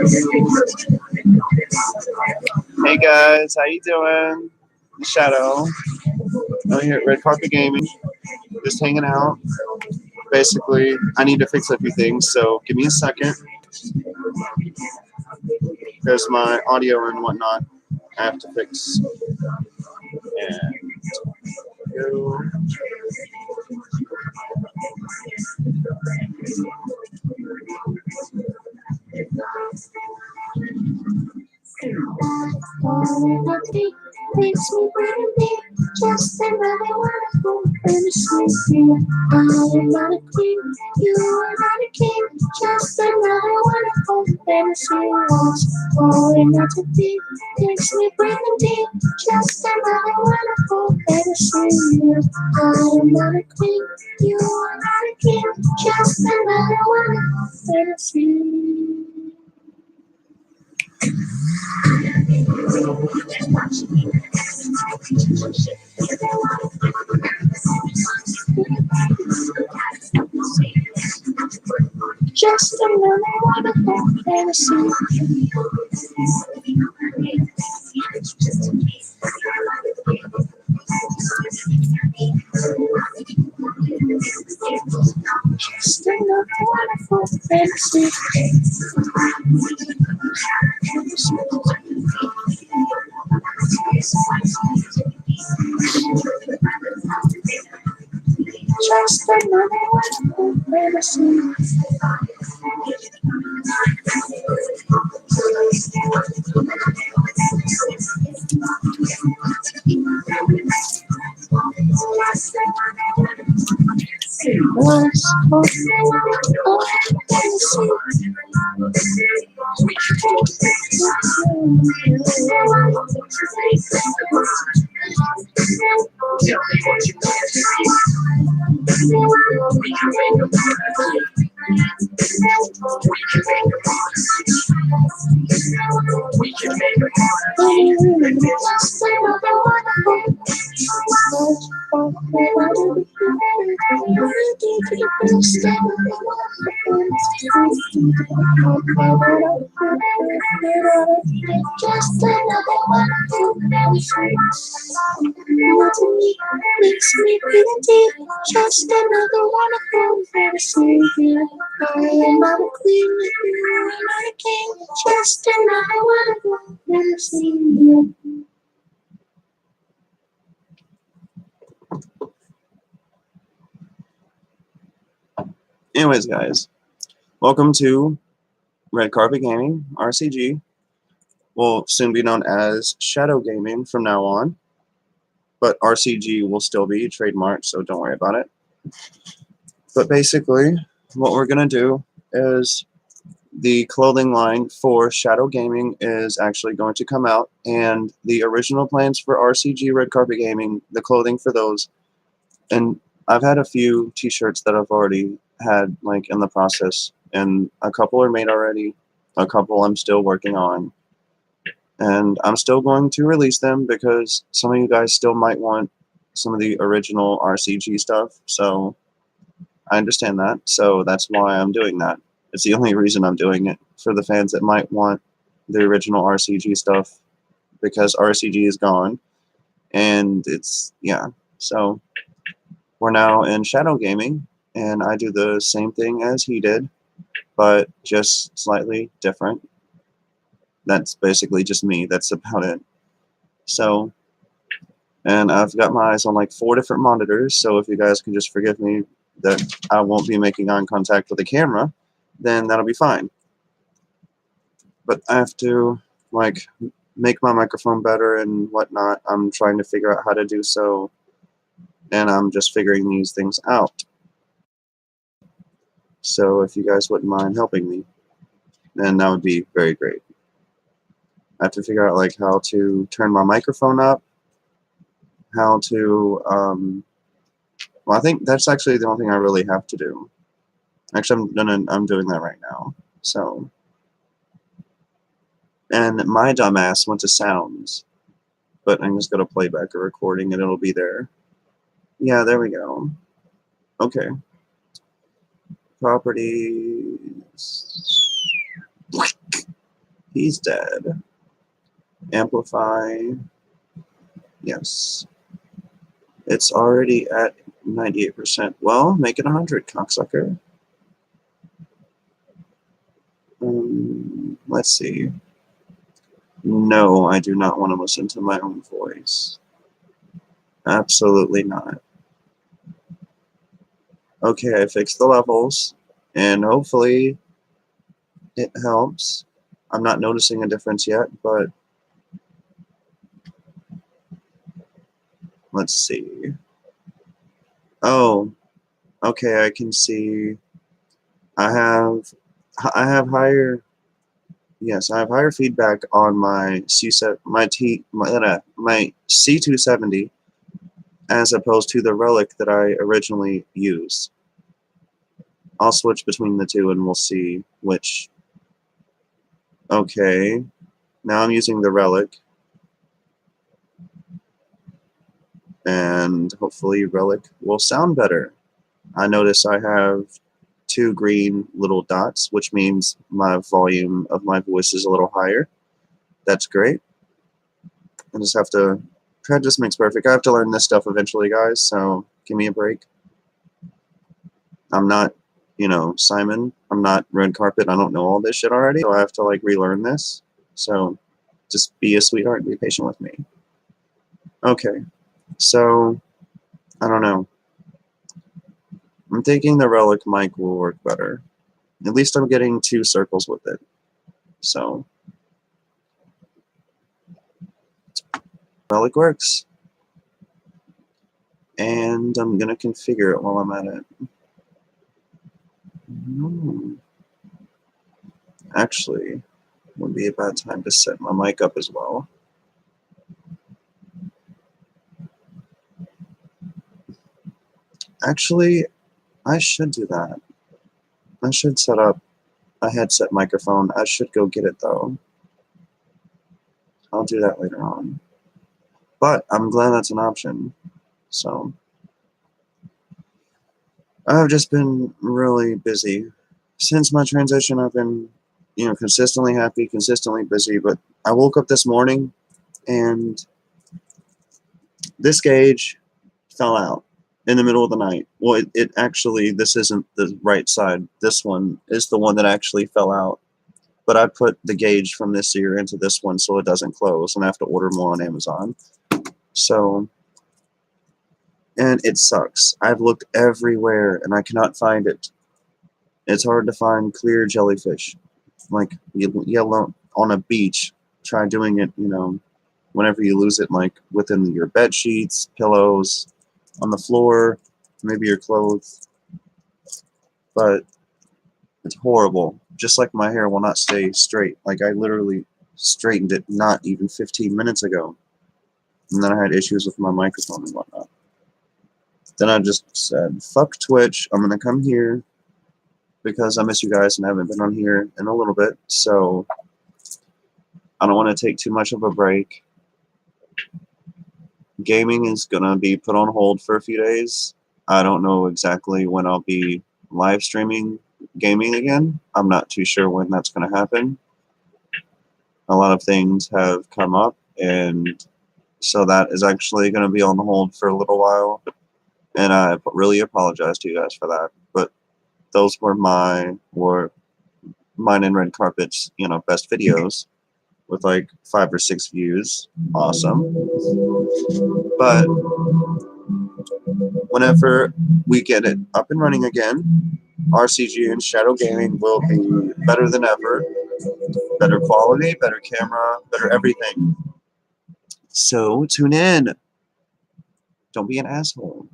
Hey guys, how you doing? Shadow. I'm here at Red Carpet Gaming, just hanging out. Basically, I need to fix a few things, so give me a second. There's my audio and whatnot I have to fix. And go. Makes me pretty, just another wonderful fantasy. I am not a queen, you are not a king, just another wonderful fantasy. Was falling out to be, makes me breathe deep, just another wonderful fantasy. I am not a queen, you are not a king, just another wonderful fantasy. Just another wonderful fantasy. Just another wonderful fantasy. Just another wonderful fantasy. Just another wonderful fantasy. Makes me pretty deep. Just another wonderful fantasy. I am not a queen, you are not a king. Just another wonderful fantasy. Anyways, guys, welcome to Red Carpet Gaming, RCG. Will soon be known as Shadow Gaming from now on, but RCG will still be trademarked, so don't worry about it. But basically, what we're going to do is the clothing line for Shadow Gaming is actually going to come out, and the original plans for RCG Red Carpet Gaming, the clothing for those, and I've had a few t-shirts that I've already had like in the process, and a couple are made already, a couple I'm still working on, and I'm still going to release them because some of you guys still might want some of the original RCG stuff, so I understand that, so that's why I'm doing that. It's the only reason I'm doing it, for the fans that might want the original RCG stuff, because RCG is gone, and it's, yeah, so we're now in Shadow Gaming, and I do the same thing as he did, but just slightly different. That's basically just me, that's about it. So, and I've got my eyes on like 4 different monitors, so if you guys can just forgive me that I won't be making eye contact with the camera, then that'll be fine. But I have to like make my microphone better and whatnot. I'm trying to figure out how to do so, and I'm just figuring these things out. So if you guys wouldn't mind helping me, then that would be very great. I have to figure out like how to turn my microphone up, how to well, I think that's actually the only thing I really have to do. Actually, I'm doing that right now. So, and my dumbass went to sounds, but I'm just gonna play back a recording and it'll be there. Yeah, there we go. Okay. Properties. He's dead. Amplify. Yes. It's already at 98%. Well, make it 100, cocksucker. Let's see. No, I do not want to listen to my own voice. Absolutely not. Okay, I fixed the levels, and hopefully it helps. I'm not noticing a difference yet, but let's see. Oh, okay, I can see I have higher, yes, I have higher feedback on my my C270 as opposed to the Relic that I originally used. I'll switch between the two and we'll see which. Okay, now I'm using the Relic, and hopefully Relic will sound better. I notice I have 2 green little dots, which means my volume of my voice is a little higher. That's great. I just have to, practice makes perfect. I have to learn this stuff eventually, guys, so give me a break. I'm not, Simon. I'm not Red Carpet. I don't know all this shit already, so I have to, relearn this. So just be a sweetheart and be patient with me. Okay, so, I don't know. I'm thinking the Relic mic will work better. At least I'm getting 2 circles with it. So, Relic works. And I'm going to configure it while I'm at it. Actually, would be a bad time to set my mic up as well. Actually, I should do that. I should set up a headset microphone. I should go get it though. I'll do that later on. But I'm glad that's an option. So, I've just been really busy. Since my transition, I've been, consistently happy, consistently busy. But I woke up this morning and this gauge fell out in the middle of the night. Well, it actually, this isn't the right side. This one is the one that actually fell out. But I put the gauge from this ear into this one so it doesn't close, and I have to order more on Amazon. So, and it sucks. I've looked everywhere and I cannot find it. It's hard to find clear jellyfish. Like yellow on a beach. Try doing it, whenever you lose it, like within your bed sheets, pillows, on the floor, maybe your clothes. But it's horrible. Just like my hair will not stay straight. Like I literally straightened it not even 15 minutes ago. And then I had issues with my microphone and whatnot. Then I just said, fuck Twitch, I'm going to come here because I miss you guys and I haven't been on here in a little bit. So I don't want to take too much of a break. Gaming is going to be put on hold for a few days. I don't know exactly when I'll be live streaming gaming again. I'm not too sure when that's going to happen. A lot of things have come up, and so that is actually going to be on hold for a little while. And I really apologize to you guys for that. But those were mine and Red Carpet's, best videos with like 5 or 6 views. Awesome. But whenever we get it up and running again, RCG and Shadow Gaming will be better than ever. Better quality, better camera, better everything. So tune in. Don't be an asshole.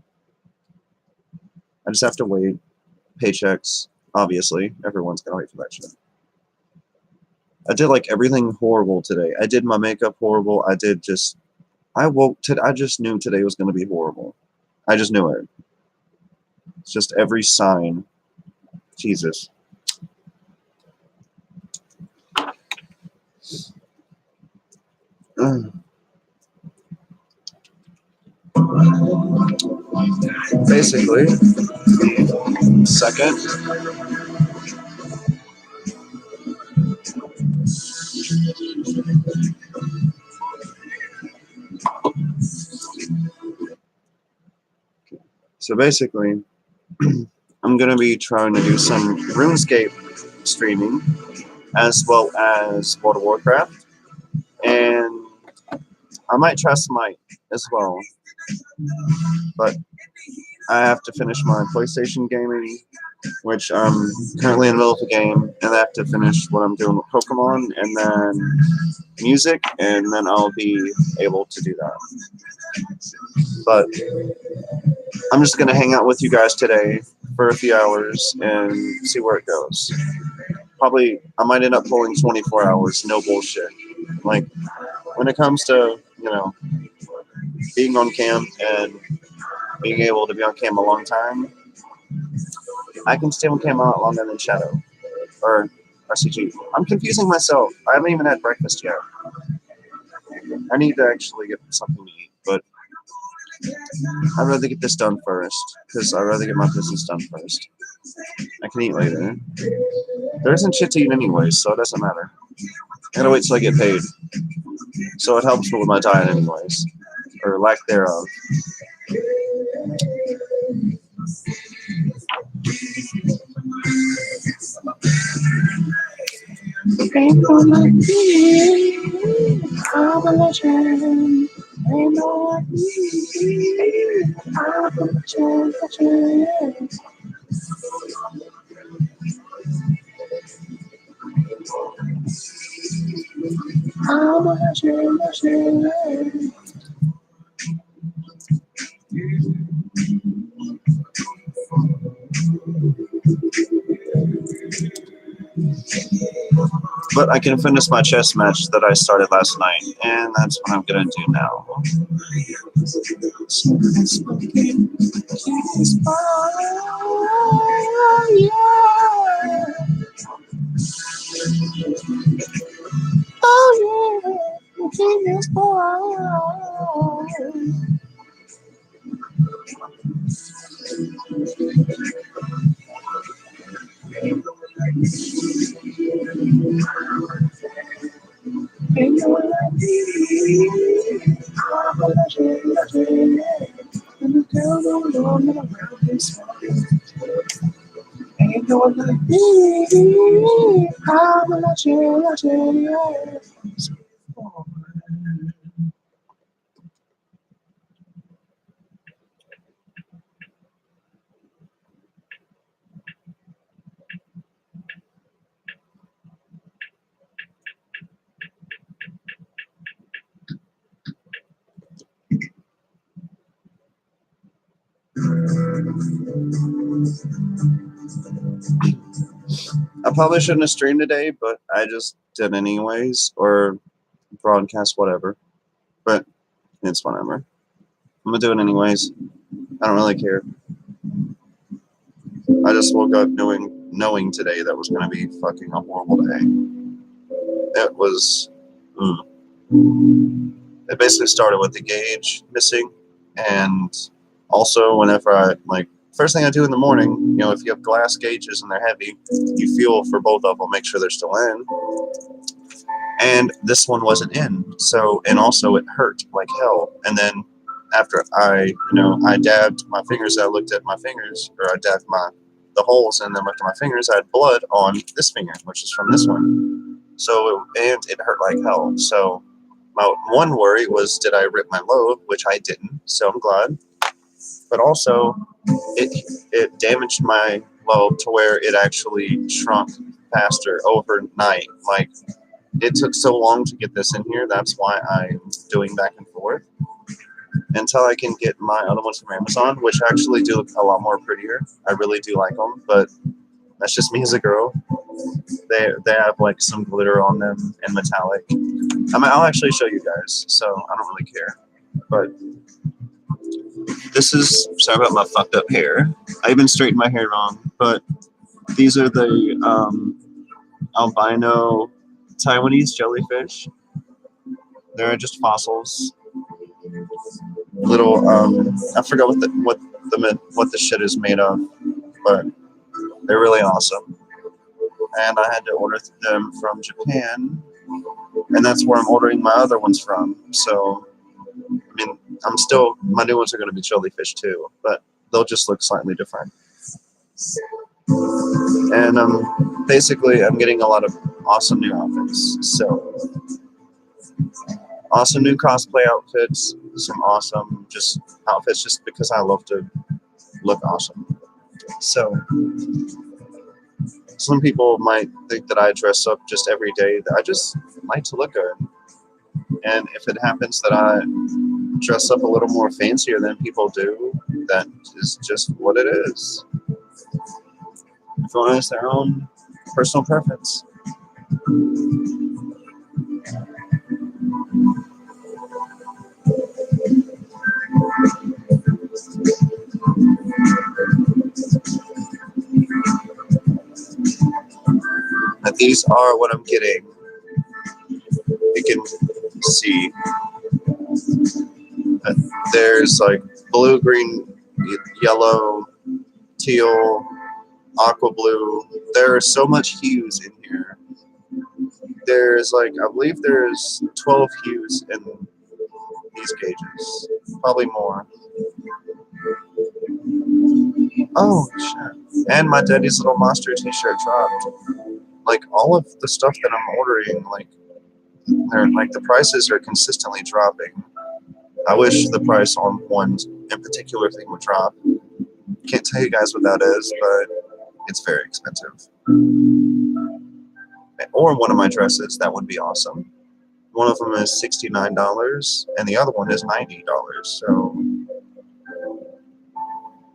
I just have to wait. Paychecks, obviously. Everyone's gonna wait for that shit. I did like everything horrible today. I did my makeup horrible. I just knew today was gonna be horrible. I just knew it. It's just every sign. Jesus. Basically, second. So basically, I'm going to be trying to do some RuneScape streaming as well as World of Warcraft. And I might try Smite as well. But I have to finish my PlayStation gaming, which I'm currently in the middle of a game, and I have to finish what I'm doing with Pokemon, and then music, and then I'll be able to do that. But I'm just going to hang out with you guys today for a few hours and see where it goes. Probably, I might end up pulling 24 hours, no bullshit. Like, when it comes to, being on cam and being able to be on cam a long time, I can stay on cam a lot longer than Shadow or RCG. I'm confusing myself. I haven't even had breakfast yet. I need to actually get something to eat, but I'd rather get this done first because I'd rather get my business done first. I can eat later. There isn't shit to eat anyways, so it doesn't matter. I gotta wait till I get paid. So it helps with my diet anyways, or lack thereof. Ain't gonna be I'm a legend. Ain't no I'm a legend. I'm a legend. But I can finish my chess match that I started last night, and that's what I'm gonna do now. Oh yeah, genius boy. Ain't no like me. I'm a legend. And the girl don't know around this world. Ain't no like me. I'm a legend. I probably shouldn't have streamed today, but I just did anyways, or broadcast, whatever. But it's whatever. I'm gonna do it anyways. I don't really care. I just woke up knowing today that was gonna be fucking a horrible day. It was. It basically started with the gauge missing, and also whenever first thing I do in the morning, if you have glass gauges and they're heavy, you feel for both of them, make sure they're still in. And this one wasn't in, and also it hurt like hell. And then after I dabbed my fingers, I looked at my fingers, or I dabbed the holes, and then looked at my fingers, I had blood on this finger, which is from this one. And it hurt like hell. So my one worry was, did I rip my lobe, which I didn't, so I'm glad. But also, it damaged my lobe to where it actually shrunk faster overnight. Like, it took so long to get this in here. That's why I'm doing back and forth until I can get my other ones from Amazon, which actually do look a lot more prettier. I really do like them, but that's just me as a girl. They have like some glitter on them and metallic. I'll actually show you guys, so I don't really care. But this is, sorry about my fucked up hair. I even straightened my hair wrong, but these are the albino Taiwanese jellyfish. They're just fossils. Little I forgot what the shit is made of, but they're really awesome. And I had to order them from Japan, and that's where I'm ordering my other ones from. So, I mean, my new ones are going to be jellyfish too, but they'll just look slightly different. And basically, I'm getting a lot of awesome new outfits. So, awesome new cosplay outfits, some awesome just outfits just because I love to look awesome. So, some people might think that I dress up just every day. I just like to look good. And if it happens that I dress up a little more fancier than people do, that is just what it is. Everyone has their own personal preference. And these are what I'm getting. You can see that there's like blue, green, yellow, teal, aqua blue. There are so much hues in here. There's like, I believe there's 12 hues in these gauges. Probably more. Oh, shit. And my Daddy's Little Monster t-shirt dropped. Like, all of the stuff that I'm ordering, like, the prices are consistently dropping. I wish the price on one in particular thing would drop. Can't tell you guys what that is, but it's very expensive. Or one of my dresses, that would be awesome. One of them is $69, and the other one is $90. So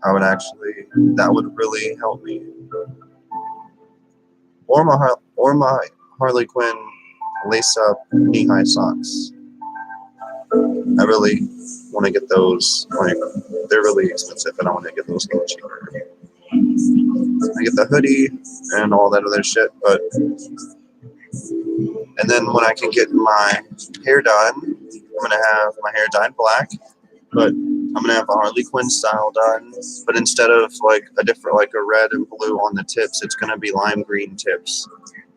I would actually, that would really help me. Or my Harley Quinn lace-up knee-high socks. I really want to get those. Like, they're really expensive, and I want to get those a little cheaper. I get the hoodie and all that other shit, but and then when I can get my hair done, I'm gonna have my hair dyed black, but I'm gonna have a Harley Quinn style done. But instead of like a different, like a red and blue on the tips, it's gonna be lime green tips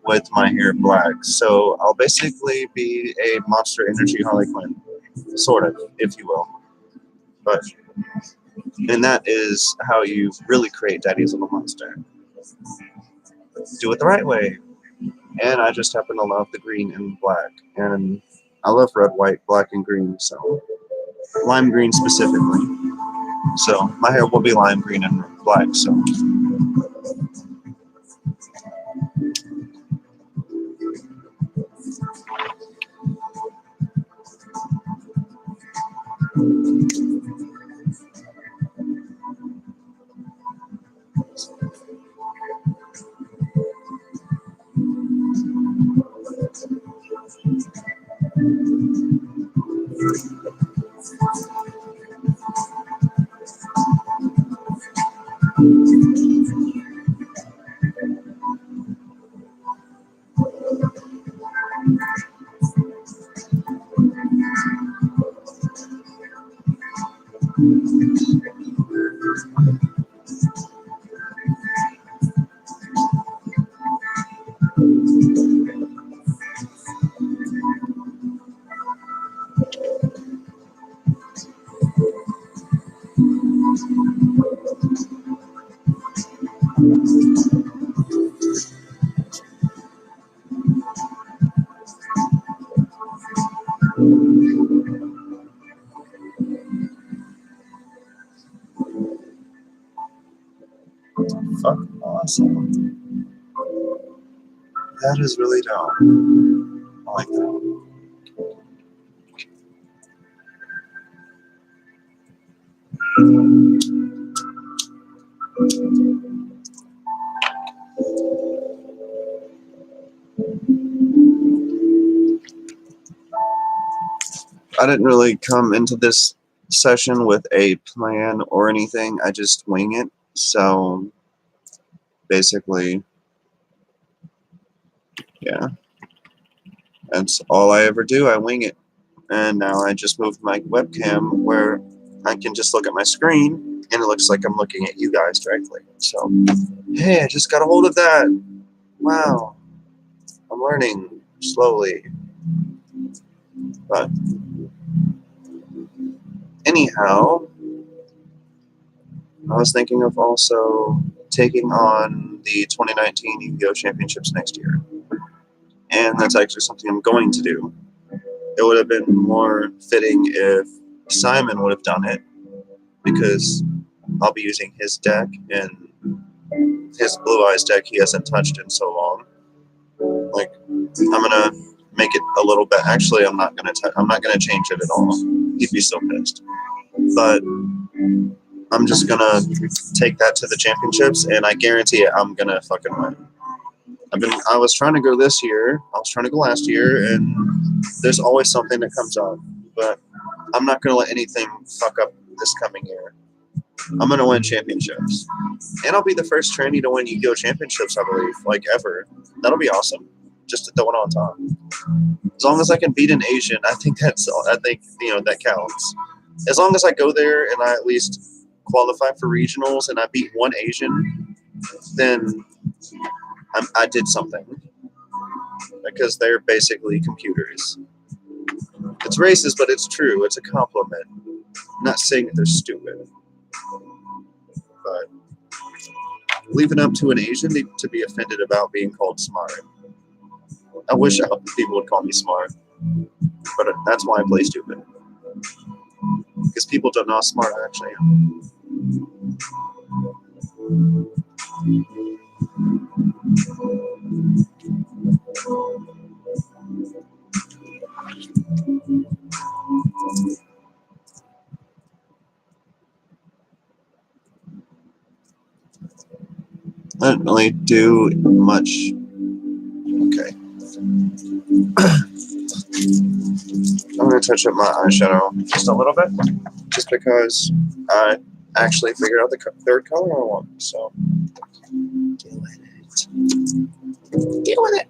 with my hair black. So I'll basically be a Monster Energy Harley Quinn, sort of, if you will. But and that is how you really create Daddy's Little Monster. Do it the right way. And I just happen to love the green and black. And I love red, white, black, and green. So lime green specifically. So my hair will be lime green and black. So fuck awesome. That is really dope. I like that. I didn't really come into this session with a plan or anything. I just wing it. So basically, yeah, that's all I ever do. I wing it. And now I just moved my webcam where I can just look at my screen and it looks like I'm looking at you guys directly. So, hey, I just got a hold of that. Wow. I'm learning slowly. But anyhow, I was thinking of also taking on the 2019 Yu-Gi-Oh! Championships next year. And that's actually something I'm going to do. It would have been more fitting if Simon would have done it, because I'll be using his deck, and his Blue Eyes deck he hasn't touched in so long. Like, I'm gonna make it a little bit. Actually, I'm not gonna change it at all. He'd be so pissed. But I'm just gonna take that to the championships, and I guarantee it, I'm gonna fucking win. I was trying to go this year. I was trying to go last year, and there's always something that comes up. But I'm not gonna let anything fuck up this coming year. I'm gonna win championships, and I'll be the first tranny to win Yu-Gi-Oh! Championships, I believe, like ever. That'll be awesome. Just to throw it on top. As long as I can beat an Asian, I think that counts. As long as I go there and I at least qualify for regionals and I beat one Asian, then I did something. Because they're basically computers. It's racist, but it's true. It's a compliment. I'm not saying that they're stupid. But leaving up to an Asian to be offended about being called smart. I wish people would call me smart. But that's why I play stupid. Because people don't know how smart I actually am. I didn't really do much. Okay. I'm going to touch up my eyeshadow just a little bit, just because I actually figured out the third color I want. So, deal with it. Deal with it.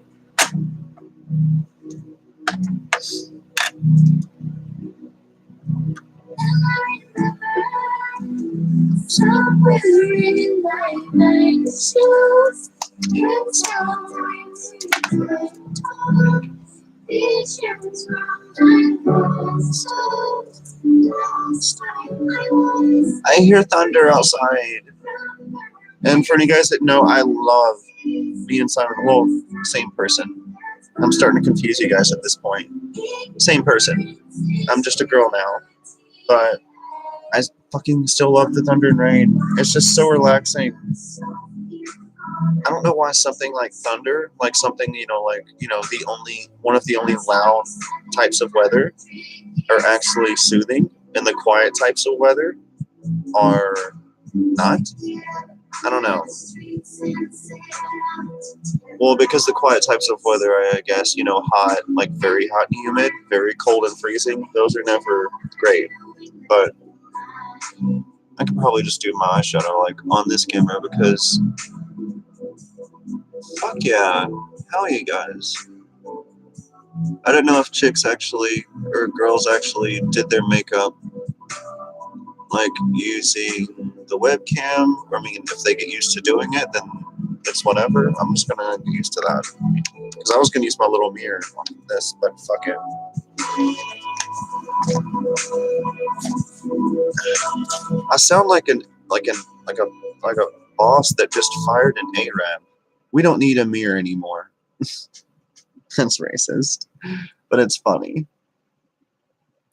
Somewhere in my mind, you can tell me visions from my bones. I hear thunder outside. And for any guys that know, I love me and Simon. Well, same person. I'm starting to confuse you guys at this point. Same person. I'm just a girl now. But I fucking still love the thunder and rain. It's just so relaxing. I don't know why something like thunder, like something, one of the only loud types of weather are actually soothing, and the quiet types of weather are not. I don't know. Well, because the quiet types of weather, I guess, hot, like very hot and humid, very cold and freezing, those are never great. But I could probably just do my eyeshadow like on this camera, because fuck yeah, hell yeah, guys. I don't know if chicks actually, or girls actually did their makeup like using the webcam, or I mean, if they get used to doing it, then it's whatever. I'm just gonna get used to that, because I was gonna use my little mirror on this, but fuck it. I sound like a boss that just fired an ARAB. We don't need a mirror anymore. That's racist, but it's funny.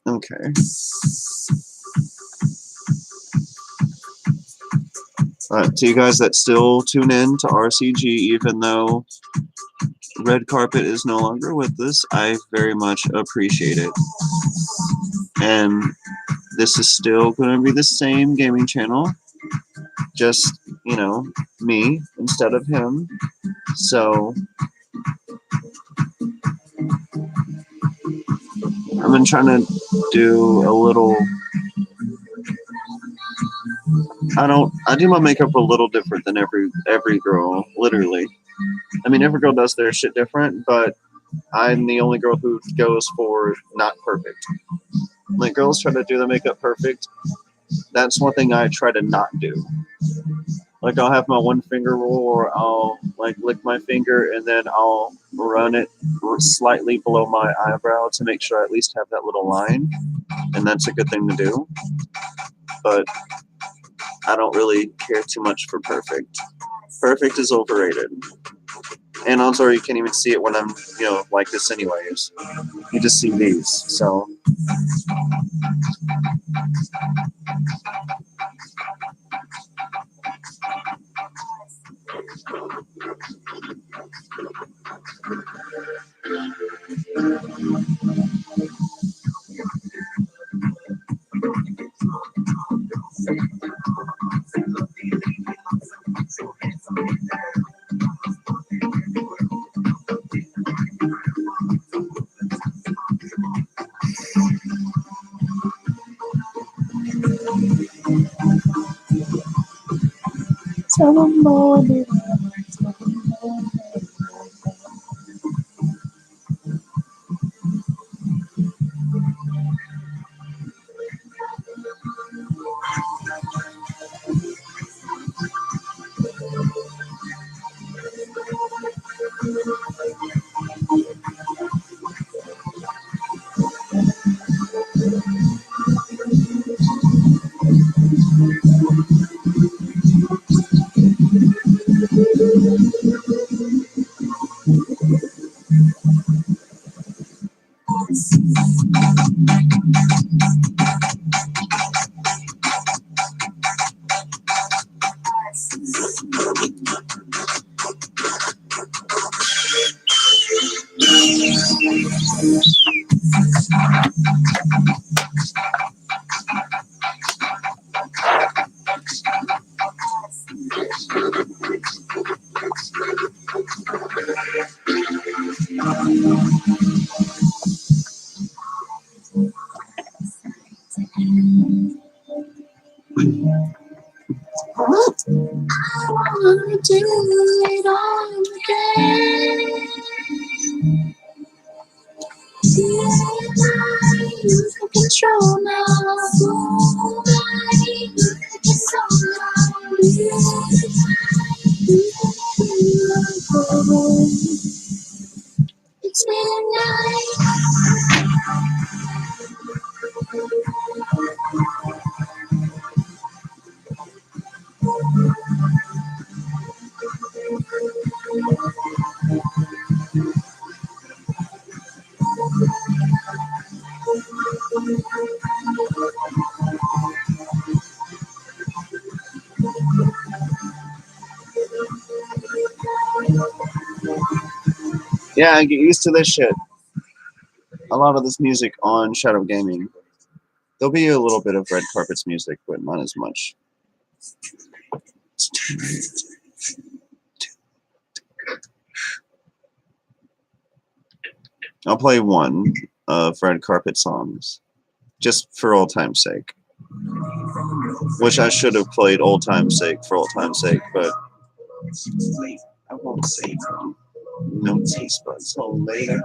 Okay. Alright, to you guys that still tune in to RCG, even though Red Carpet is no longer with us, I very much appreciate it. And this is still going to be the same gaming channel, just, me instead of him. So, I've been trying to do a little. I do my makeup a little different than every girl, literally. I mean, every girl does their shit different, but I'm the only girl who goes for not perfect. Like, girls try to do the makeup perfect. That's one thing I try to not do. Like, I'll have my one finger rule, or I'll like lick my finger and then I'll run it slightly below my eyebrow to make sure I at least have that little line, and that's a good thing to do. But I don't really care too much for perfect. Perfect is overrated. And I'm sorry, you can't even see it when I'm, like this anyways. You just see these. So, Somebody. I wanna do it all again. You can control now. It's all It's midnight. yeah, I get used to this shit. A lot of this music on Shadow Gaming. There'll be a little bit of Red Carpet's music, but not as much. I'll play one of Red Carpet songs, just for old time's sake. Which I should have played old time's sake for old time's sake, but I won't say no taste buds till later.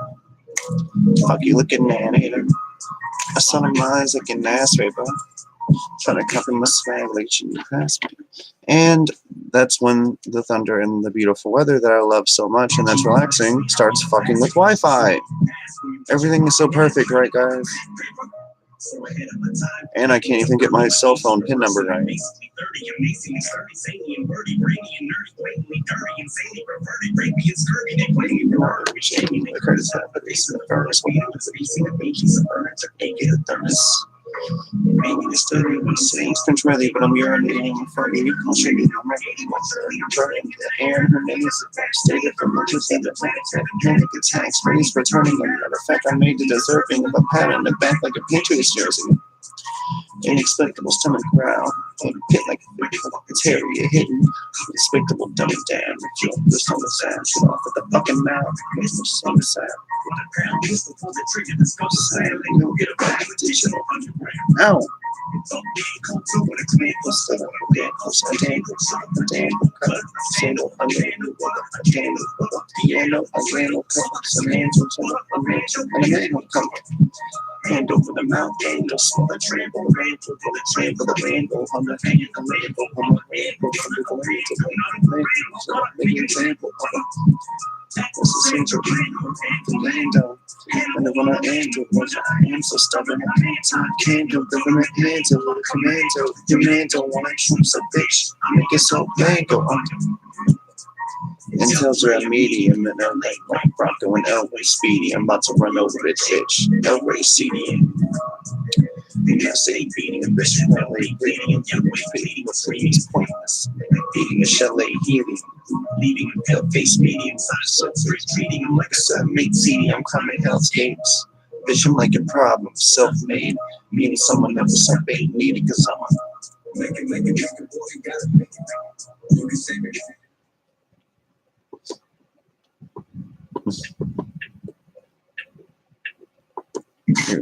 Fuck you looking at it. A son of mine's looking ass raper. Trying to copy my swag like you pass me. And that's when the thunder and the beautiful weather that I love so much and that's relaxing starts fucking with Wi-Fi. Everything is so perfect, right, guys? And I can't even get my cell phone PIN number right. Maybe the story was saying really, but I'm urinating for you. I'll show you I'm ready. Burning the air, her name is stated from muches in the planet. Panic attacks, raised returning. Another fact, I made the deserving of a pat on the back like a Patriots jersey. Inexplicable stomach growl, a pit like a terrier hidden. Despicable dumb it down. Kill this on the side, shit off at the fucking mouth. Makes no on the side. What a ground is the one that triggered this go society. They don't get a back digital underground. Ow! Come through with a clean bust of a dead house. A dangle, a dangle, cut. Sandal, a landle, a candle, a piano, a landle, cover. Some hands on some, a mantle, and a man will come. Hand over the mouth, angel, small a trample, mantle, for the trample, the rainbow, on the hand, the rainbow, on the rainbow, from the rainbow, make an example of This is Angel, Orlando. And when I enter, was I am so stubborn. I can't do the my hands of a commando. Your man don't want to choose a bitch. Make it so blanco. And tells her a medium and LA like Bronco and Elway Speedy. I'm about to run over it, bitch. Elway CD. And I say beating a bitch from LA, bleeding and Elway bleeding with freeze pointless. Beating a chalet healing. Leaving a pale face medium. So beating him like a submate CD. I'm climbing Hell's Gates. Bitch, I'm like a problem, self-made. Meaning someone that was something needed cause I'm a make it, boy, you gotta make it. You can save it.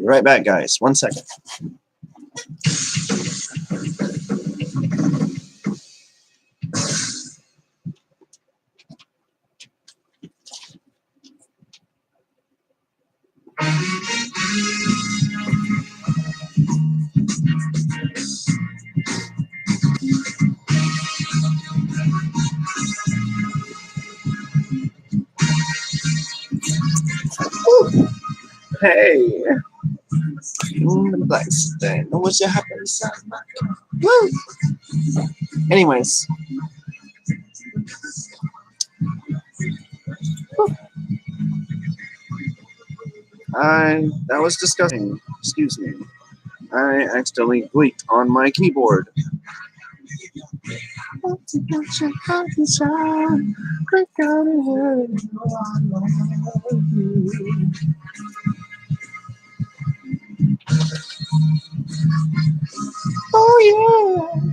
Right back, guys. 1 second. Woo. Hey. The black thing. What's your happiness? Woo. Anyways. That was disgusting. Excuse me. I accidentally gleeked on my keyboard. Oh yeah.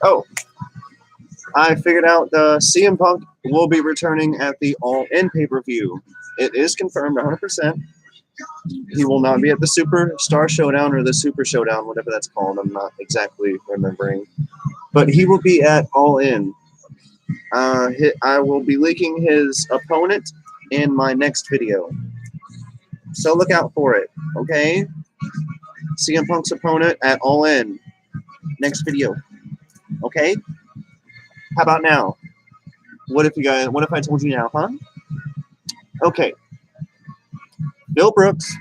Oh, I figured out the CM Punk will be returning at the All In pay-per-view. It is confirmed 100%. He will not be at the Superstar Showdown or the Super Showdown, whatever that's called. I'm not exactly remembering. But he will be at All In. I will be leaking his opponent in my next video. So look out for it, okay? CM Punk's opponent at All In. Next video. Okay? How about now? What if I told you now, huh? Okay. Bill Brooks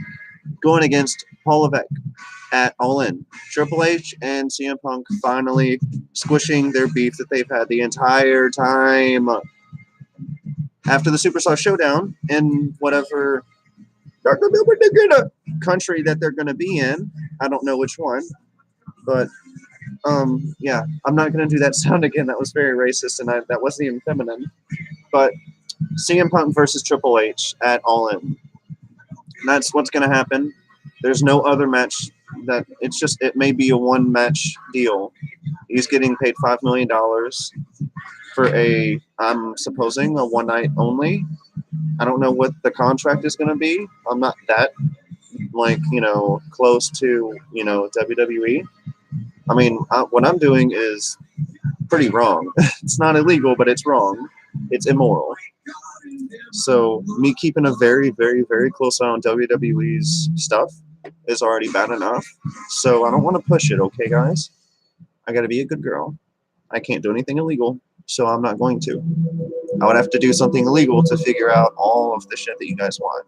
going against Paul Levesque at All In. Triple H and CM Punk finally squishing their beef that they've had the entire time. After the Superstar Showdown in whatever country that they're going to be in. I don't know which one. But, yeah, I'm not going to do that sound again. That was very racist, and that wasn't even feminine. But CM Punk versus Triple H at All In. And that's what's going to happen. There's no other match. It may be a one-match deal. He's getting paid $5 million for I'm supposing, a one-night only. I don't know what the contract is going to be. I'm not that, close to, WWE. I mean, what I'm doing is pretty wrong. It's not illegal, but it's wrong. It's immoral. So me keeping a very, very, very close eye on WWE's stuff is already bad enough. So I don't want to push it, okay, guys? I got to be a good girl. I can't do anything illegal, so I'm not going to. I would have to do something illegal to figure out all of the shit that you guys want.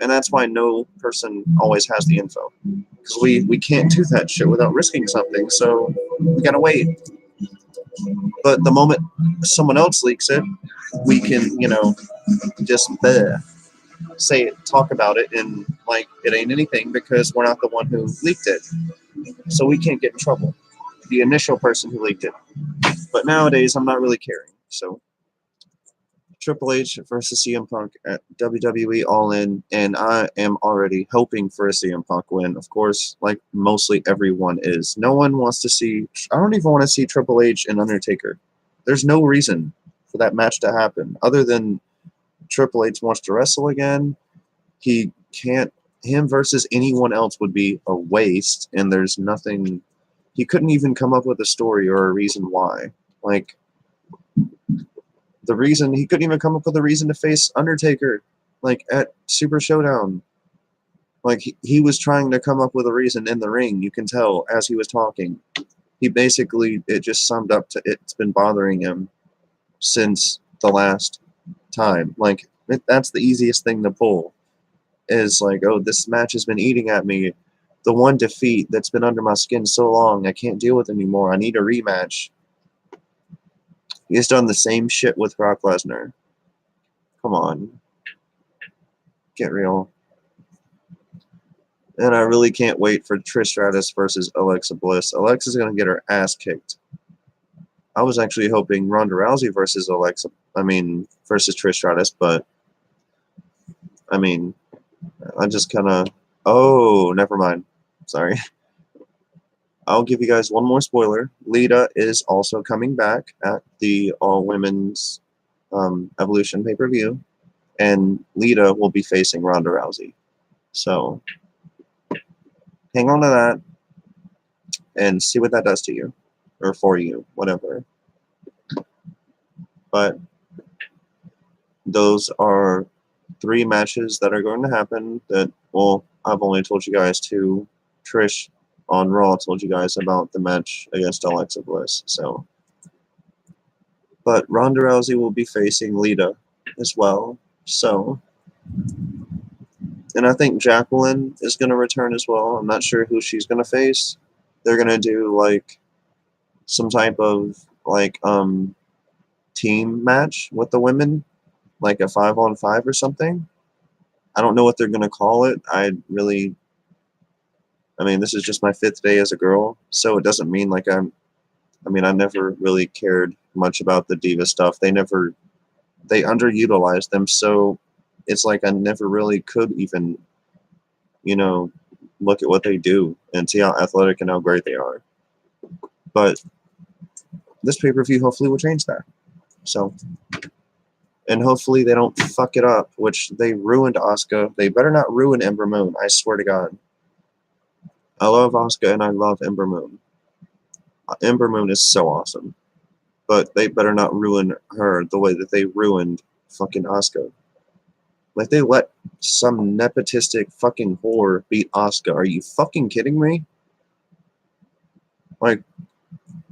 And that's why no person always has the info. Because we can't do that shit without risking something, so we gotta wait. But the moment someone else leaks it, we can, just say it, talk about it, and it ain't anything because we're not the one who leaked it. So we can't get in trouble. The initial person who leaked it. But nowadays, I'm not really caring. So Triple H versus CM Punk at WWE All In, and I am already hoping for a CM Punk win. Of course, like mostly everyone is. No one wants to see. I don't even want to see Triple H and Undertaker. There's no reason for that match to happen other than Triple H wants to wrestle again. He can't. Him versus anyone else would be a waste, and there's nothing. He couldn't even come up with a story or a reason why. The reason he couldn't even come up with a reason to face Undertaker, like at Super Showdown. Like he was trying to come up with a reason in the ring. You can tell as he was talking. He basically, it just summed up to it's been bothering him since the last time. Like that's the easiest thing to pull. Is like, oh, this match has been eating at me. The one defeat that's been under my skin so long, I can't deal with anymore. I need a rematch. He's done the same shit with Brock Lesnar. Come on. Get real. And I really can't wait for Trish Stratus versus Alexa Bliss. Alexa's going to get her ass kicked. I was actually hoping Ronda Rousey versus versus Trish Stratus, but I just kind of, oh, never mind. Sorry. I'll give you guys one more spoiler. Lita is also coming back at the all-women's Evolution pay-per-view, and Lita will be facing Ronda Rousey. So, hang on to that and see what that does to you, or for you, whatever. But those are 3 matches that are going to happen that, well, I've only told you guys 2. Trish on Raw told you guys about the match against Alexa Bliss. So, but Ronda Rousey will be facing Lita as well. So, and I think Jacqueline is going to return as well. I'm not sure who she's going to face. They're going to do like some type of like team match with the women, like a 5-on-5 or something. I don't know what they're going to call it. This is just my 5th day as a girl, so it doesn't mean like I never really cared much about the diva stuff. They underutilized them, so it's like I never really could even, look at what they do and see how athletic and how great they are. But this pay-per-view hopefully will change that. So, and hopefully they don't fuck it up, which they ruined Asuka. They better not ruin Ember Moon, I swear to God. I love Asuka and I love Ember Moon. Ember Moon is so awesome. But they better not ruin her the way that they ruined fucking Asuka. Like, they let some nepotistic fucking whore beat Asuka. Are you fucking kidding me? Like,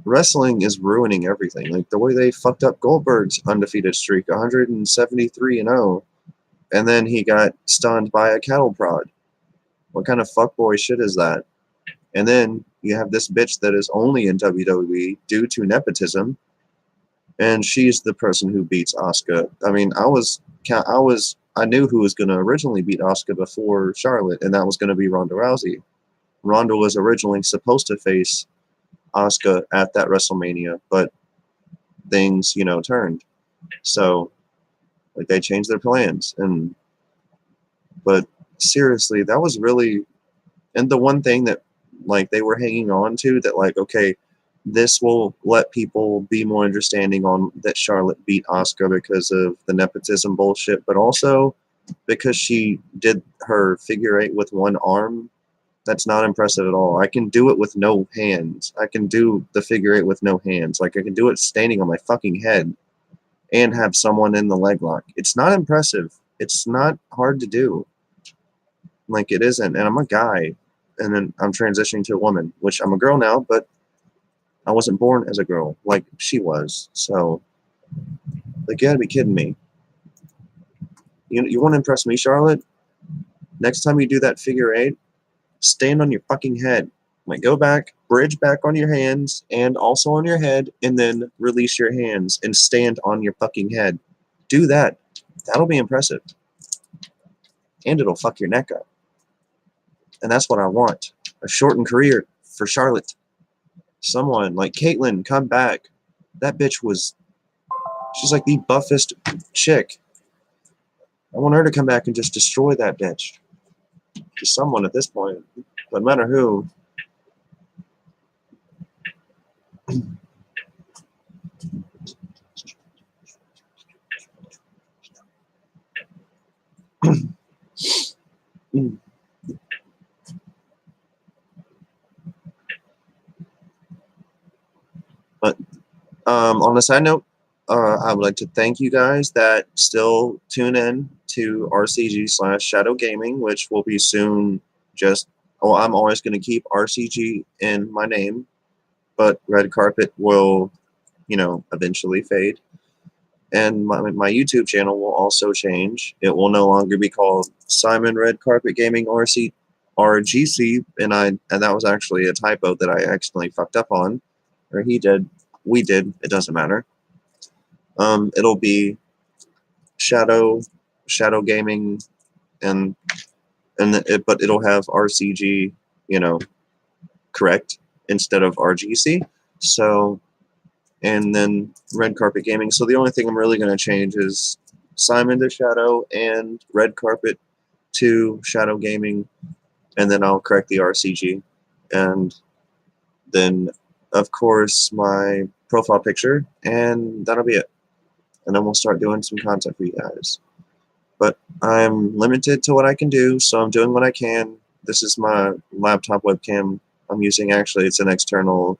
wrestling is ruining everything. Like, the way they fucked up Goldberg's undefeated streak, 173-0, and then he got stunned by a cattle prod. What kind of fuckboy shit is that? And then you have this bitch that is only in WWE due to nepotism, and she's the person who beats Asuka. I knew who was going to originally beat Asuka before Charlotte, and that was going to be Ronda Rousey. Ronda was originally supposed to face Asuka at that WrestleMania, but things, turned. So, like, they changed their plans. But seriously, that was really, and the one thing that, like, they were hanging on to that, like, okay, this will let people be more understanding on that Charlotte beat Asuka because of the nepotism bullshit, but also because she did her figure 8 with one arm. That's not impressive at all. I can do it with no hands. I can do the figure 8 with no hands. Like, I can do it standing on my fucking head and have someone in the leg lock. It's not impressive. It's not hard to do. Like, it isn't. And I'm a guy, and then I'm transitioning to a woman, which I'm a girl now, but I wasn't born as a girl like she was. So, like, you gotta be kidding me. You want to impress me, Charlotte? Next time you do that figure 8, stand on your fucking head. Like, go back, bridge back on your hands and also on your head, and then release your hands and stand on your fucking head. Do that. That'll be impressive. And it'll fuck your neck up. And that's what I want. A shortened career for Charlotte. Someone like Caitlyn, come back. That bitch she's like the buffest chick. I want her to come back and just destroy that bitch. Just someone at this point. No matter who. But on a side note, I would like to thank you guys that still tune in to RCG/Shadow Gaming, which will be soon just. Oh, I'm always going to keep RCG in my name, but Red Carpet will, eventually fade. And my YouTube channel will also change. It will no longer be called Simon Red Carpet Gaming RGC, and that was actually a typo that I accidentally fucked up on, or he did, we did. It doesn't matter. It'll be Shadow Gaming, and but it'll have RCG, correct, instead of RGC. So, and then Red Carpet Gaming. So the only thing I'm really going to change is Simon to Shadow and Red Carpet to Shadow Gaming, and then I'll correct the RCG, and then of course my profile picture, and that'll be it. And then we'll start doing some content for you guys. But I'm limited to what I can do, so I'm doing what I can. This is my laptop webcam I'm using. Actually, it's an external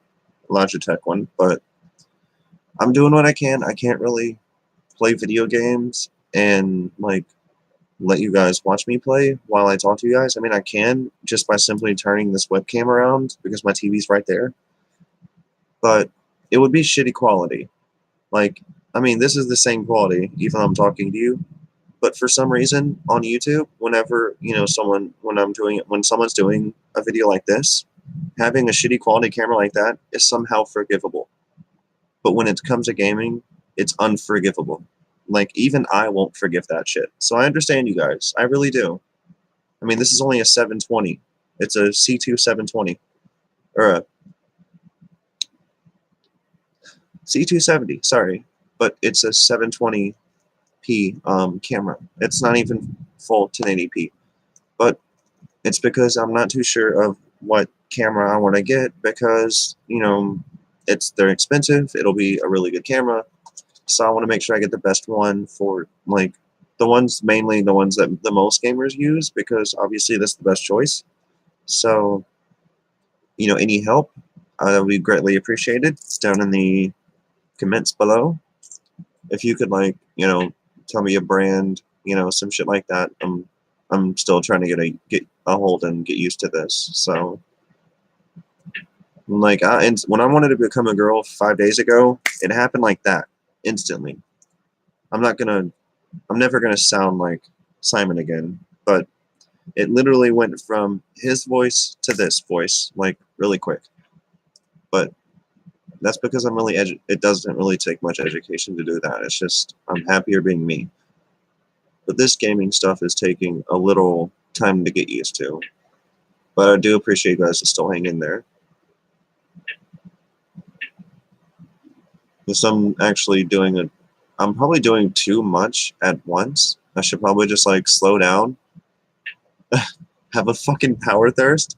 Logitech one, but I'm doing what I can. I can't really play video games and let you guys watch me play while I talk to you guys. I mean, I can just by simply turning this webcam around because my TV's right there, but it would be shitty quality. I mean, this is the same quality even though I'm talking to you, but for some reason on YouTube, whenever when someone's doing a video like this, having a shitty quality camera like that is somehow forgivable. But when it comes to gaming, it's unforgivable. Even I won't forgive that shit. So I understand you guys. I really do. I mean, this is only a 720. It's a C2 720. Or a C270, sorry. But it's a 720p camera. It's not even full 1080p. But it's because I'm not too sure of what camera I want to get because, they're expensive. It'll be a really good camera. So I want to make sure I get the best one for mainly the ones that the most gamers use, because obviously that's the best choice. So, any help would be greatly appreciated. It's down in the comments below. If you could tell me a brand, some shit like that. I'm still trying to get a hold and get used to this. So and when I wanted to become a girl 5 days ago, it happened like that instantly. I'm never gonna sound like Simon again, but it literally went from his voice to this voice really quick. But that's because it doesn't really take much education to do that. It's just I'm happier being me. But this gaming stuff is taking a little time to get used to. But I do appreciate you guys to still hang in there. Because I'm probably doing too much at once. I should probably just slow down. Have a fucking power thirst.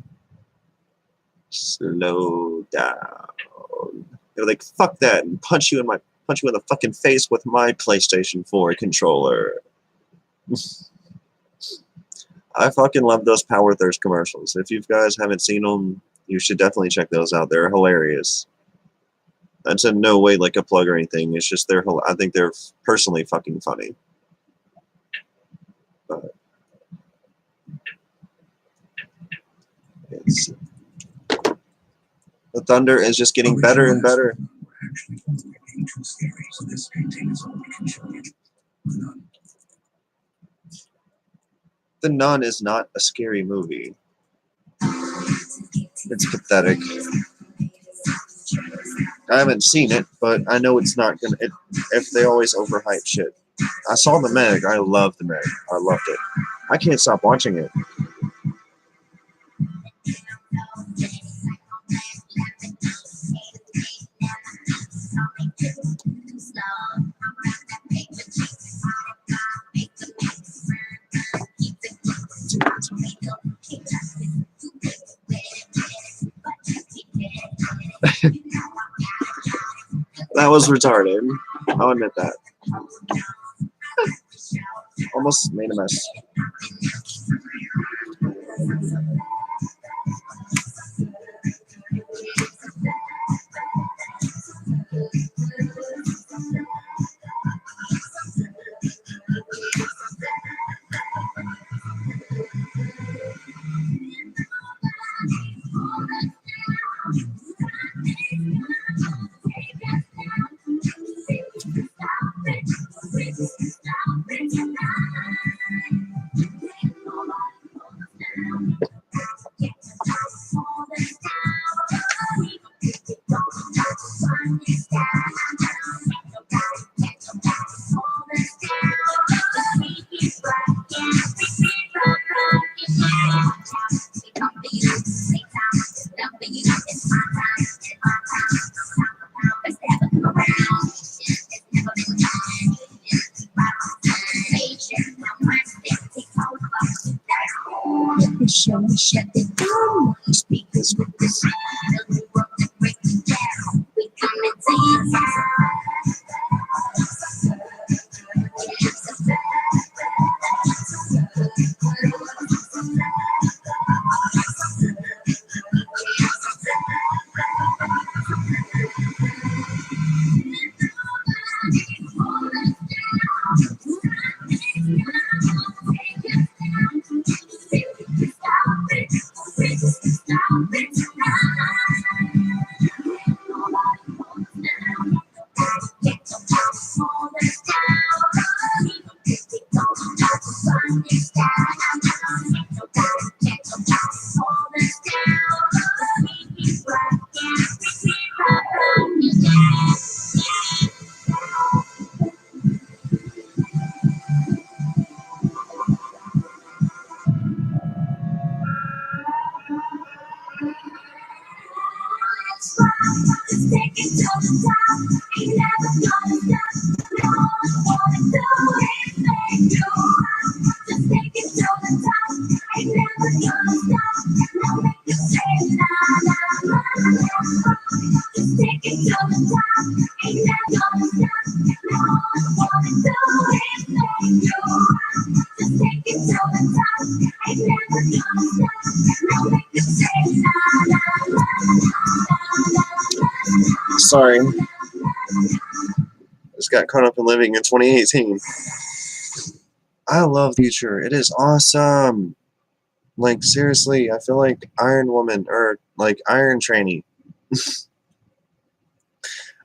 Slow down. They're fuck that, and punch you in the fucking face with my PlayStation 4 controller. I fucking love those power thirst commercials. If you guys haven't seen them, you should definitely check those out. They're hilarious. That's in no way a plug or anything. It's just I think they're personally fucking funny. But the thunder is just getting better and better. The Nun is not a scary movie. It's pathetic. I haven't seen it, but I know it's not gonna. If they always overhype shit. I saw The Meg. I loved The Meg. I loved it. I can't stop watching it. That was retarded. I'll admit that. Almost made a mess. Shut it down. Speakers with the sound. We work to break it down. We come and dance. Sorry, just got caught up in living in 2018. I love Future. It is awesome. Like, seriously, I feel like Iron Woman or like Iron Trainee.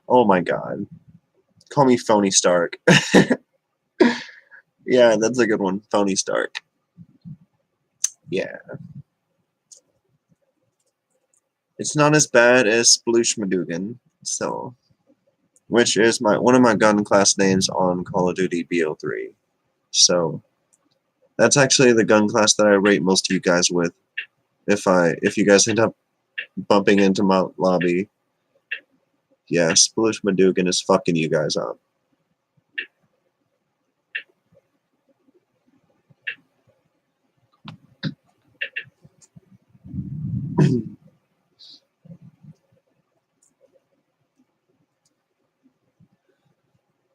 Oh my god. Call me Phony Stark. Yeah, that's a good one. Phony Stark. Yeah. It's not as bad as Sploosh Madugan, so, which is one of my gun class names on Call of Duty BO3. So that's actually the gun class that I rate most of you guys with. If you guys end up bumping into my lobby, yeah, Sploosh Madugan is fucking you guys up.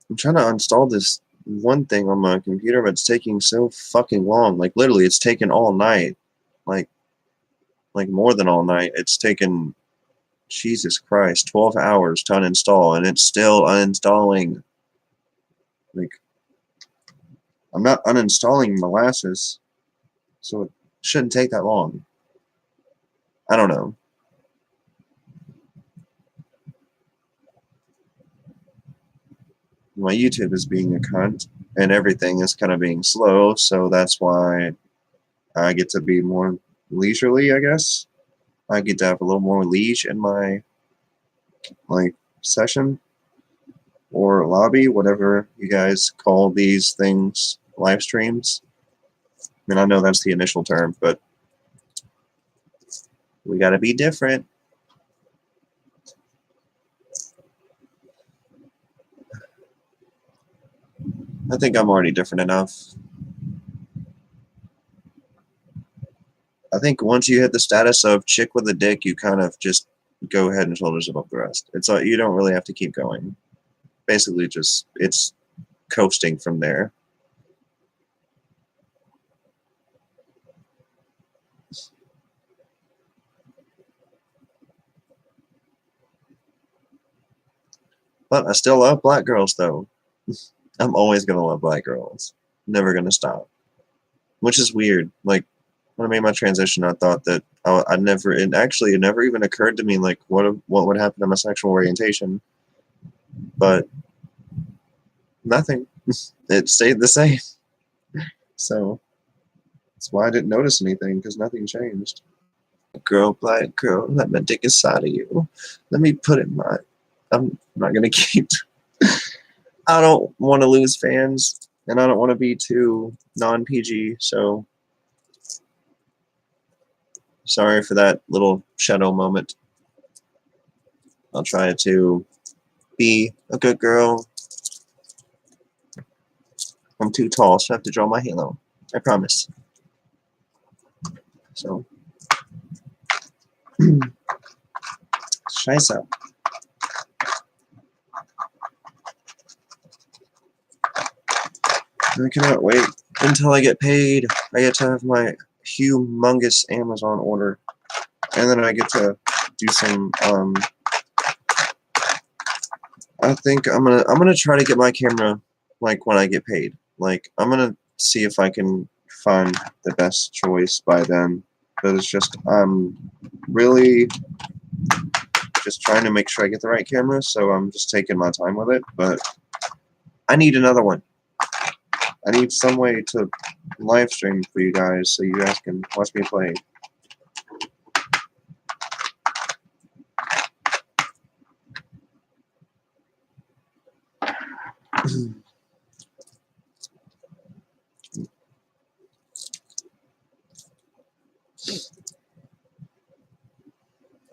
I'm trying to install this one thing on my computer, but it's taking so fucking long. Like, literally, it's taken all night. Like more than all night. It's taken, Jesus Christ, 12 hours to uninstall, and it's still uninstalling. Like, I'm not uninstalling Molasses, so it shouldn't take that long. I don't know. My YouTube is being a cunt, and everything is kind of being slow, so that's why I get to be more leisurely, I guess. I get to have a little more leash in my, like, session or lobby, whatever you guys call these things, live streams. I mean, I know that's the initial term, but we gotta be different. I think I'm already different enough. I think once you hit the status of chick with a dick, you kind of just go head and shoulders above the rest. It's like you don't really have to keep going. Basically, just it's coasting from there. But I still love black girls, though. I'm always gonna love black girls. Never gonna stop. Which is weird. Like, when I made my transition, I thought that I never, and actually, it never even occurred to me, like, what would happen to my sexual orientation. But nothing. It stayed the same. So that's why I didn't notice anything, because nothing changed. Girl, black girl, let my dick inside of you. Let me put it in my. I'm not gonna keep. I don't want to lose fans, and I don't want to be too non-PG. So sorry for that little shadow moment. I'll try to be a good girl. I'm too tall, so I have to draw my halo. I promise. So, scheiße. I cannot wait until I get paid. I get to have my humongous Amazon order, and then I get to do some. I think I'm gonna try to get my camera like when I get paid. Like I'm gonna see if I can find the best choice by then. But it's just I'm really just trying to make sure I get the right camera, so I'm just taking my time with it. But I need another one. I need some way to live stream for you guys so you guys can watch me play.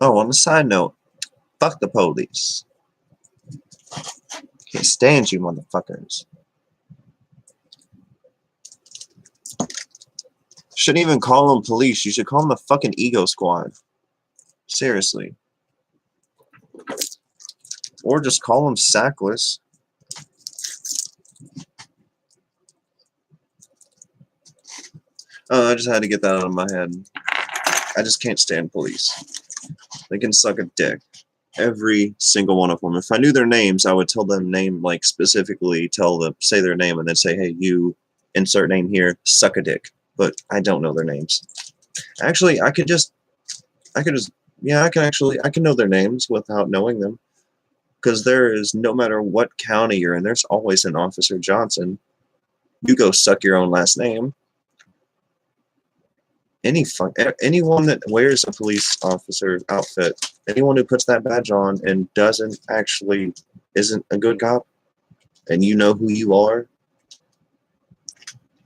Oh, on a side note, fuck the police. Can't stand you motherfuckers. Shouldn't even call them police. You should call them the fucking ego squad. Seriously. Or just call them sackless. I just had to get that out of my head. I just can't stand police. They can suck a dick. Every single one of them. If I knew their names, I would tell them name, like specifically say their name and then say, hey, you insert name here, suck a dick. But I don't know their names. Actually, I can know their names without knowing them. Because there is, no matter what county you're in, there's always an Officer Johnson. You go suck your own last name. Anyone that wears a police officer outfit, anyone who puts that badge on and isn't a good cop, and you know who you are,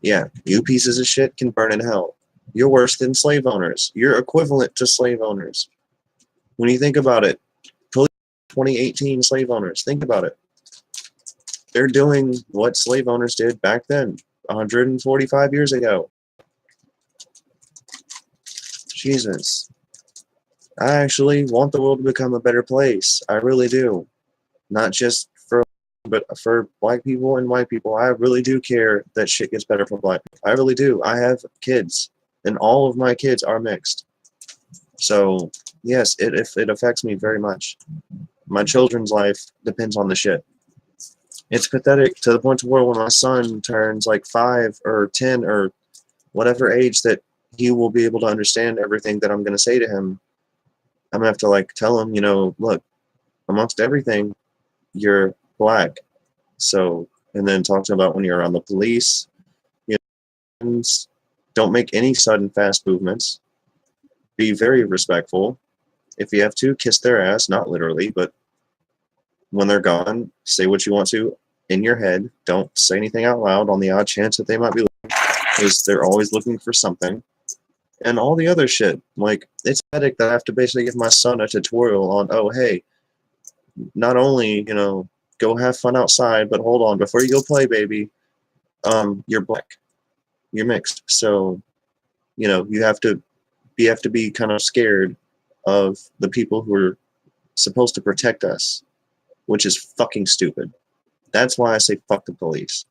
yeah, you pieces of shit can burn in hell. You're worse than slave owners. You're equivalent to slave owners. When you think about it, 2018 slave owners, think about it. They're doing what slave owners did back then, 145 years ago. Jesus. I actually want the world to become a better place. I really do. Not just but for black people and white people. I really do care that shit gets better for black people. I really do. I have kids, and all of my kids are mixed. So, yes, it affects me very much. My children's life depends on the shit. It's pathetic to the point to where when my son turns like 5 or 10 or whatever age that he will be able to understand everything that I'm going to say to him, I'm going to have to like tell him, look, amongst everything, you're black. So, and then talk to him about when you're around the police, don't make any sudden fast movements. Be very respectful. If you have to, kiss their ass, not literally, but when they're gone, say what you want to in your head. Don't say anything out loud on the odd chance that they might be looking, because they're always looking for something. And all the other shit. Like, it's pathetic that I have to basically give my son a tutorial on, oh, hey, not only, go have fun outside, but hold on, before you go play, baby, you're black. You're mixed. So, you have to be kind of scared of the people who are supposed to protect us, which is fucking stupid. That's why I say fuck the police.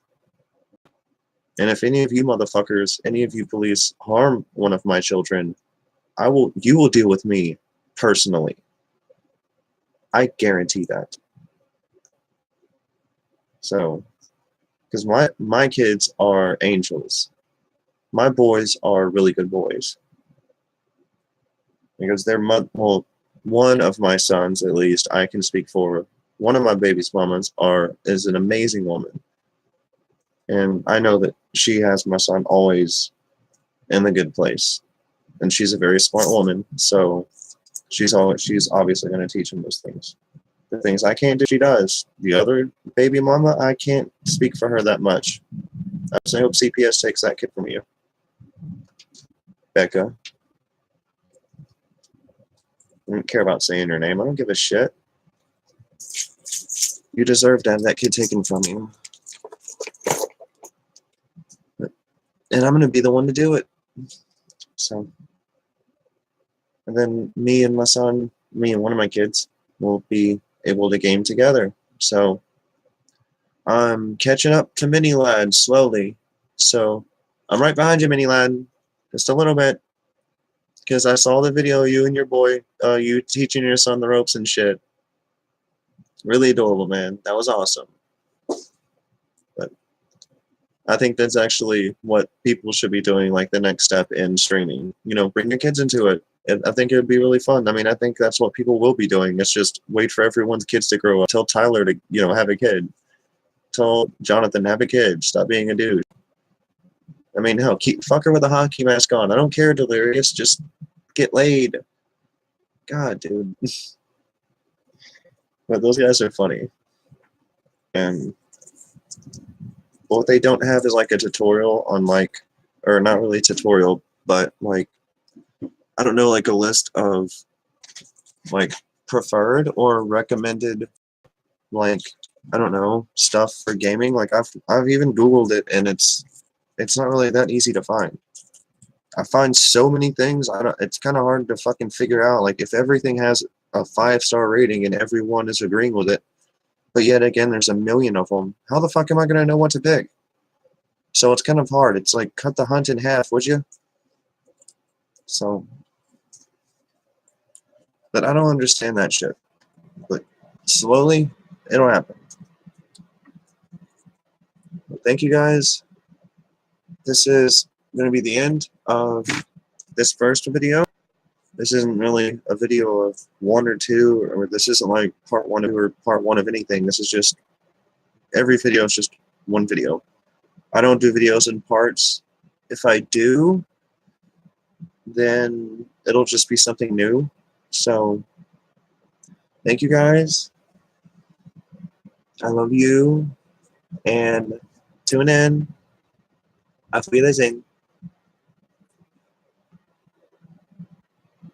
And if any of you motherfuckers, any of you police harm one of my children, you will deal with me personally. I guarantee that. So, because my kids are angels. My boys are really good boys. Because one of my sons, at least, I can speak for. One of my baby's mamas is an amazing woman. And I know that she has my son always in the good place. And she's a very smart woman, so she's obviously going to teach him those things. The things I can't do, she does. The other baby mama, I can't speak for her that much. I hope CPS takes that kid from you. Becca. I don't care about saying your name. I don't give a shit. You deserve to have that kid taken from you. And I'm going to be the one to do it. So, and then me and my son, me and one of my kids will be able to game together. So, I'm catching up to Mini Lad slowly. So, I'm right behind you, Mini Lad. Just a little bit. Because I saw the video of you and your boy, you teaching your son the ropes and shit. Really adorable, man. That was awesome. But I think that's actually what people should be doing, like the next step in streaming. You know, bring your kids into it. I think it would be really fun. I mean, I think that's what people will be doing. It's just wait for everyone's kids to grow up. Tell Tyler to, have a kid. Tell Jonathan, have a kid. Stop being a dude. I mean, hell, fuck her with a hockey mask on. I don't care, Delirious. Just get laid. God, dude. But those guys are funny. And what they don't have is like a tutorial on or not really a tutorial, but like, I don't know, like a list of like preferred or recommended, like, I don't know, stuff for gaming. Like I've even Googled it, and it's not really that easy to find. I find so many things. It's kind of hard to fucking figure out. Like if everything has a 5-star rating and everyone is agreeing with it, but yet again, there's a million of them. How the fuck am I gonna know what to pick? So it's kind of hard. It's like cut the hunt in half, would you? So, but I don't understand that shit. But slowly, it'll happen. But thank you guys. This is going to be the end of this first video. This isn't really a video of 1 or 2, or this isn't like part 1 or part 1 of anything. This is just, every video is just one video. I don't do videos in parts. If I do, then it'll just be something new. So, thank you guys. I love you. And tune in. Auf Wiedersehen.